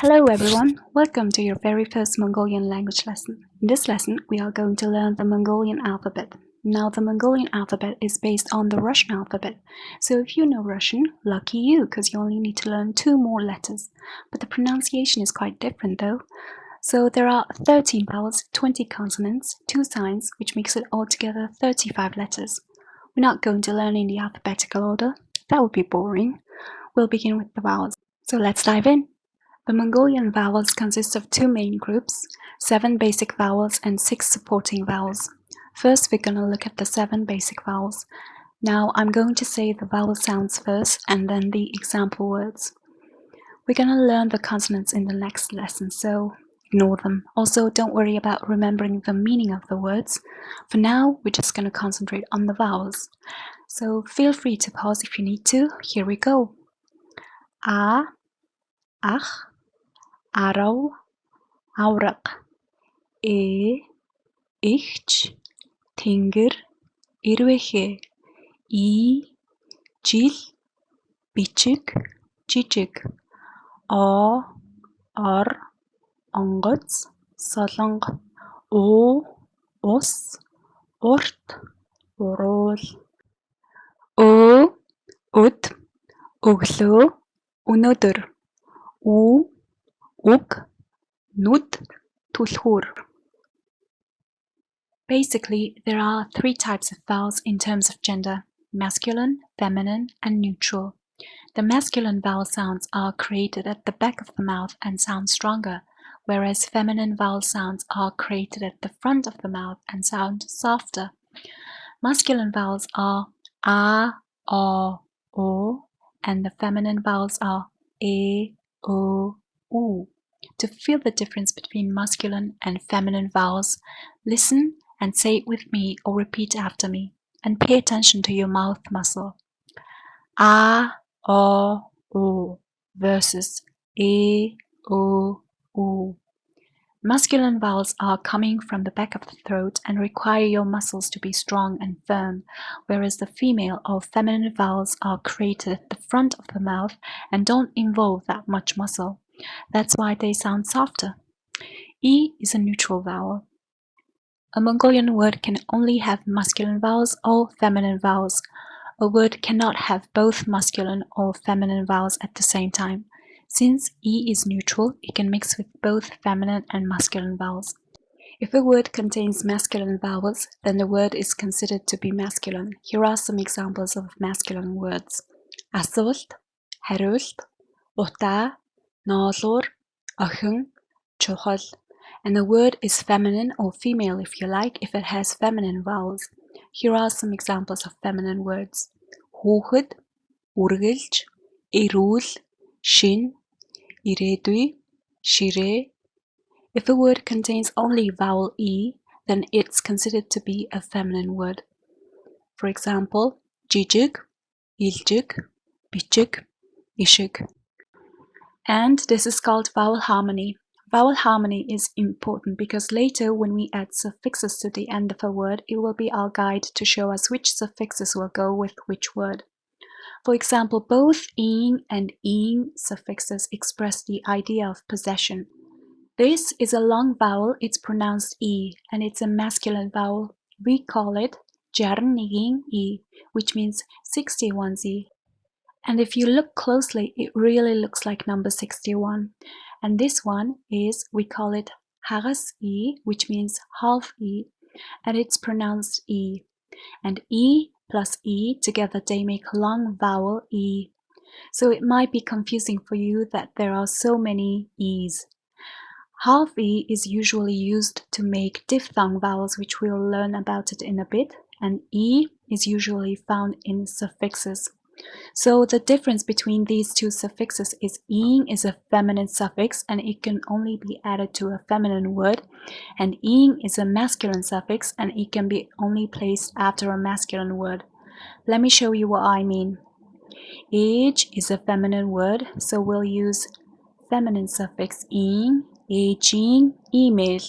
Hello everyone, welcome to your very first Mongolian language lesson. In this lesson, we are going to learn the Mongolian alphabet. Now the Mongolian alphabet is based on the Russian alphabet, so if you know Russian, lucky you, because you only need to learn 2 more letters. But the pronunciation is quite different though. So there are 13 vowels, 20 consonants, 2 signs, which makes it altogether 35 letters. We're not going to learn in the alphabetical order, that would be boring. We'll begin with the vowels. So let's dive in. The Mongolian vowels consist of 2 main groups, 7 basic vowels and 6 supporting vowels. First, we're going to look at the 7 basic vowels. Now, I'm going to say the vowel sounds first and then the example words. We're going to learn the consonants in the next lesson, so ignore them. Also, don't worry about remembering the meaning of the words. For now, we're just going to concentrate on the vowels. So feel free to pause if you need to. Here we go. A, ach, arrow, awraq, ich, tingir, irwehe, jil, bichik, jijik, or, ongots, solong, os, ort, orol, ud, өглөө, өнөөдөр, уг, nud, түлхүүр. Basically, there are 3 types of vowels in terms of gender: masculine, feminine, and neutral. The masculine vowel sounds are created at the back of the mouth and sound stronger, whereas feminine vowel sounds are created at the front of the mouth and sound softer. Masculine vowels are a, o, and the feminine vowels are e, o, u. To feel the difference between masculine and feminine vowels, listen and say it with me or repeat after me, and pay attention to your mouth muscle. A, o versus e, o, u. Masculine vowels are coming from the back of the throat and require your muscles to be strong and firm, whereas the female or feminine vowels are created at the front of the mouth and don't involve that much muscle. That's why they sound softer. E is a neutral vowel. A Mongolian word can only have masculine vowels or feminine vowels. A word cannot have both masculine or feminine vowels at the same time. Since E is neutral, it can mix with both feminine and masculine vowels. If a word contains masculine vowels, then the word is considered to be masculine. Here are some examples of masculine words: асуулт, хариулт, утаа, ноолуур, охин, чухал. And the word is feminine or female if you like, if it has feminine vowels. Here are some examples of feminine words: хүүхэд, үргэлж, эрүүл, шин, ирээдүй, ширээ. If a word contains only vowel E, then it's considered to be a feminine word. For example, jijig, iljig, bichig, ishig. And this is called vowel harmony. Vowel harmony is important because later when we add suffixes to the end of a word, it will be our guide to show us which suffixes will go with which word. For example, both ing and ing suffixes express the idea of possession. This is a long vowel, it's pronounced E, and it's a masculine vowel. We call it жаран нэгийн E, which means 61Z. And if you look closely, it really looks like number 61. And this one is, we call it hagas E, which means half E, and it's pronounced E. And E plus E together, they make long vowel E. So it might be confusing for you that there are so many E's. Half E is usually used to make diphthong vowels, which we'll learn about it in a bit, and E is usually found in suffixes. So the difference between these 2 suffixes is ing is a feminine suffix and it can only be added to a feminine word, and ing is a masculine suffix and it can be only placed after a masculine word. Let me show you what I mean. Age is a feminine word, so we'll use feminine suffix ing, aging, email.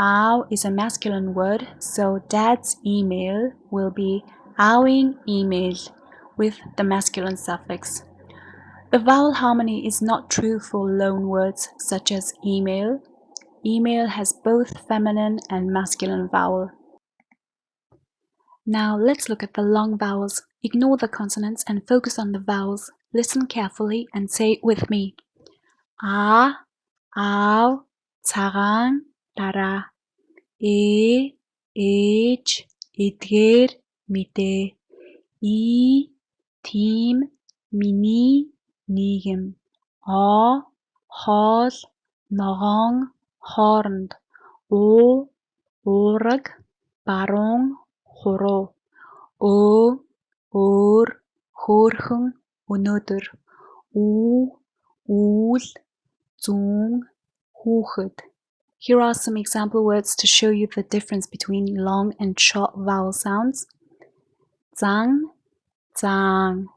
Ow is a masculine word, so dad's email will be owing email with the masculine suffix. The vowel harmony is not true for loan words such as email. Email has both feminine and masculine vowel. Now let's look at the long vowels. Ignore the consonants and focus on the vowels. Listen carefully and say it with me. A, ав, цагаан, дараа. Ээж, эдгээр, мэдээ. Тийм, миний, нийгэм. Хоол, ногоон, хооронд. Уураг, баруун, хуруу. Өөр, хөөрхөн, өнөөдөр. Үүл, зүүн, хүүхэд. Here are some example words to show you the difference between long and short vowel sounds. Zang, zang.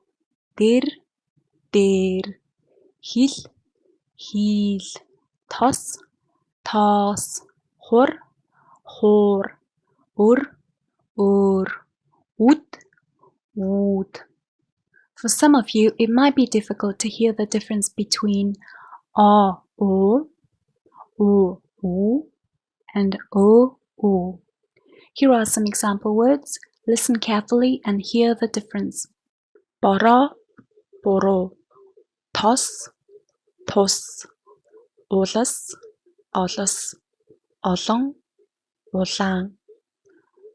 Dir, dir. Hil, heel. Tos, toss. Hur, hur. Ur, ur. Ud, wood. For some of you, it might be difficult to hear the difference between o, u, and o. Here are some example words. Listen carefully and hear the difference. Boro, boro. Tos, tos. Улас, олос. Олон, улаан.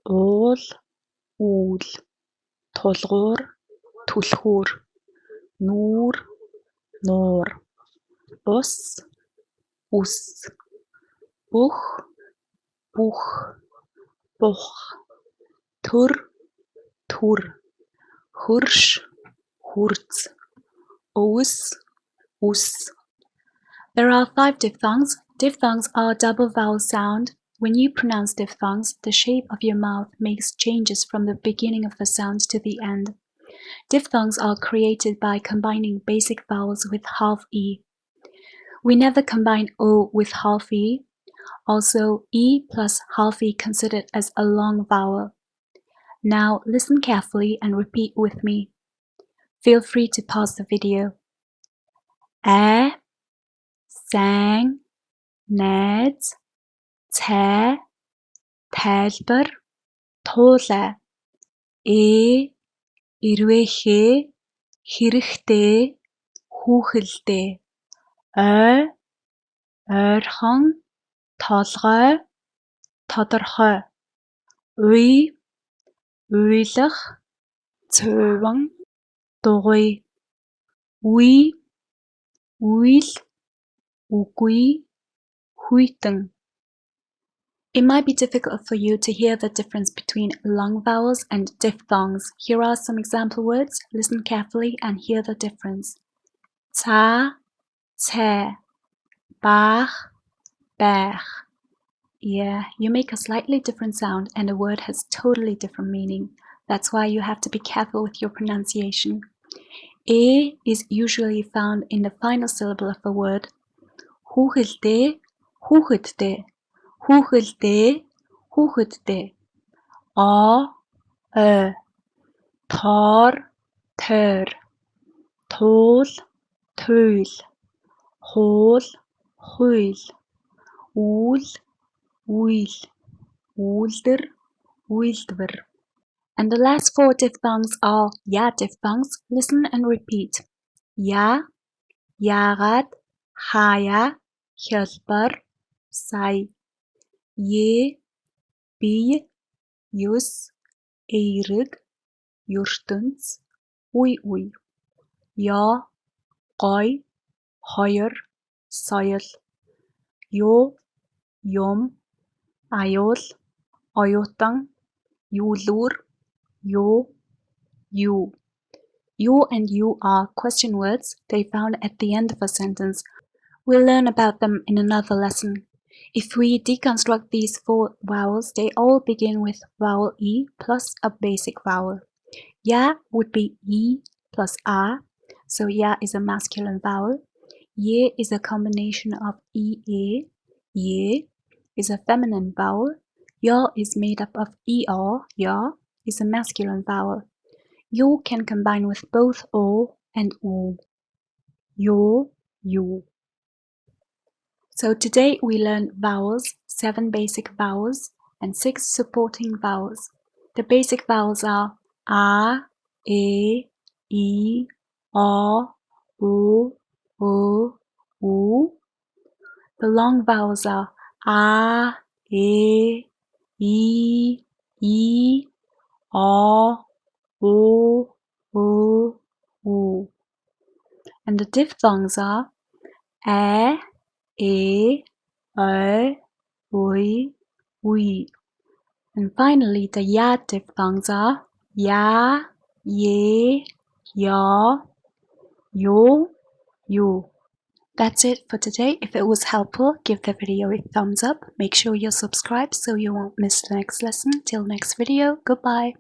Уул. Тулгуур, түлхүүр. Нуур. Ус, Бух, бух. Түр. Хурш, hurz. Us. There are 5 diphthongs. Diphthongs are a double vowel sound. When you pronounce diphthongs, the shape of your mouth makes changes from the beginning of the sound to the end. Diphthongs are created by combining basic vowels with half E. We never combine O with half E. Also, E plus half E considered as a long vowel. Now listen carefully and repeat with me. Feel free to pause the video. Сайн, найз, цай, тайлбар, туулай. Ирвэхээ, хэрэгтэй, хүүхэлдээ. Ойрхон, толгой, тодорхой. Уйлах, цөөвөн, дугуй. Үйл, үгүй, хүйтэн. It might be difficult for you to hear the difference between long vowels and diphthongs. Here are some example words. Listen carefully and hear the difference. Цаа, цай. Баах, байх. Yeah, you make a slightly different sound and a word has totally different meaning. That's why you have to be careful with your pronunciation. E is usually found in the final syllable of a word. Хүүхэлдээ, хүүхэддээ. Хүүхэддээ. Тоор, тойр. Туул, туйл. Хуул, хуйл. Үйл, үйл. Үйлдэр, үйлдвэр. And the last 4 diphthongs are Y-Diphthongs. Listen and repeat. Я, яагаад, хаяа, хялбар, сая. Бие, юс, эерэг, ертөнц, үе. Гой, хоёр, соёл. Юм, аюул, оюутан, юулуур, you. You and you are question words. They found at the end of a sentence. We'll learn about them in another lesson. If we deconstruct these 4 vowels, they all begin with vowel E plus a basic vowel. Ya would be E plus A, so ya is a masculine vowel. Ye is a combination of E-A. Ye is a feminine vowel. Ya is made up of E-R. Ya is a masculine vowel. You can combine with both O and U. yo, yo. So today we learned vowels, 7 basic vowels and 6 supporting vowels. The basic vowels are a, e, o, u, u. The long vowels are a, e, o, u, u. And the diphthongs are a, e, o, we. And finally, the Y-Diphthongs are ya, ye, ya, yo, you. That's it for today. If it was helpful, give the video a thumbs up. Make sure you're subscribed so you won't miss the next lesson. Till next video, goodbye.